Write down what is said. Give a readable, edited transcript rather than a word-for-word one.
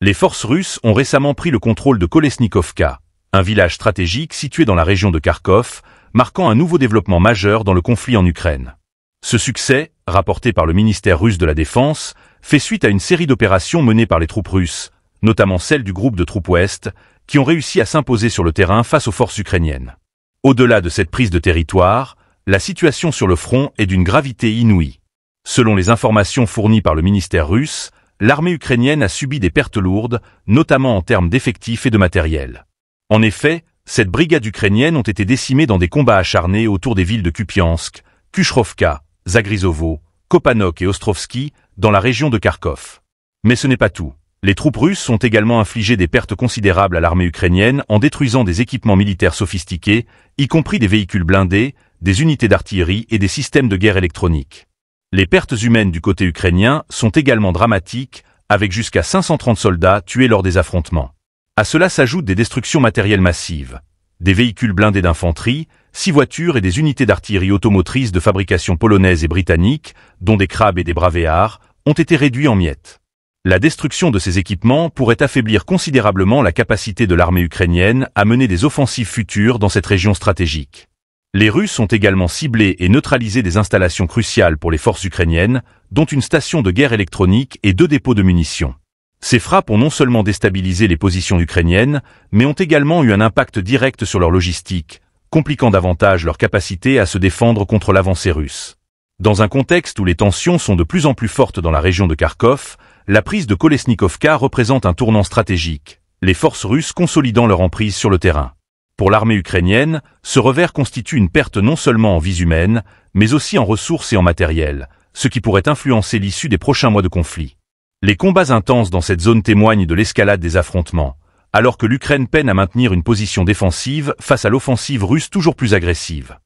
Les forces russes ont récemment pris le contrôle de Kolesnikovka, un village stratégique situé dans la région de Kharkov, marquant un nouveau développement majeur dans le conflit en Ukraine. Ce succès, rapporté par le ministère russe de la Défense, fait suite à une série d'opérations menées par les troupes russes, notamment celles du groupe de troupes Ouest, qui ont réussi à s'imposer sur le terrain face aux forces ukrainiennes. Au-delà de cette prise de territoire, la situation sur le front est d'une gravité inouïe. Selon les informations fournies par le ministère russe, l'armée ukrainienne a subi des pertes lourdes, notamment en termes d'effectifs et de matériel. En effet, cette brigade ukrainienne ont été décimées dans des combats acharnés autour des villes de Kupiansk, Kuchrovka, Zagrizovo, Kopanok et Ostrovski, dans la région de Kharkov. Mais ce n'est pas tout. Les troupes russes ont également infligé des pertes considérables à l'armée ukrainienne en détruisant des équipements militaires sophistiqués, y compris des véhicules blindés, des unités d'artillerie et des systèmes de guerre électronique. Les pertes humaines du côté ukrainien sont également dramatiques, avec jusqu'à 530 soldats tués lors des affrontements. À cela s'ajoutent des destructions matérielles massives. Des véhicules blindés d'infanterie, 6 voitures et des unités d'artillerie automotrice de fabrication polonaise et britannique, dont des Crabes et des Braveheart, ont été réduits en miettes. La destruction de ces équipements pourrait affaiblir considérablement la capacité de l'armée ukrainienne à mener des offensives futures dans cette région stratégique. Les Russes ont également ciblé et neutralisé des installations cruciales pour les forces ukrainiennes, dont une station de guerre électronique et 2 dépôts de munitions. Ces frappes ont non seulement déstabilisé les positions ukrainiennes, mais ont également eu un impact direct sur leur logistique, compliquant davantage leur capacité à se défendre contre l'avancée russe. Dans un contexte où les tensions sont de plus en plus fortes dans la région de Kharkov, la prise de Kolesnikovka représente un tournant stratégique, les forces russes consolidant leur emprise sur le terrain. Pour l'armée ukrainienne, ce revers constitue une perte non seulement en vies humaines, mais aussi en ressources et en matériel, ce qui pourrait influencer l'issue des prochains mois de conflit. Les combats intenses dans cette zone témoignent de l'escalade des affrontements, alors que l'Ukraine peine à maintenir une position défensive face à l'offensive russe toujours plus agressive.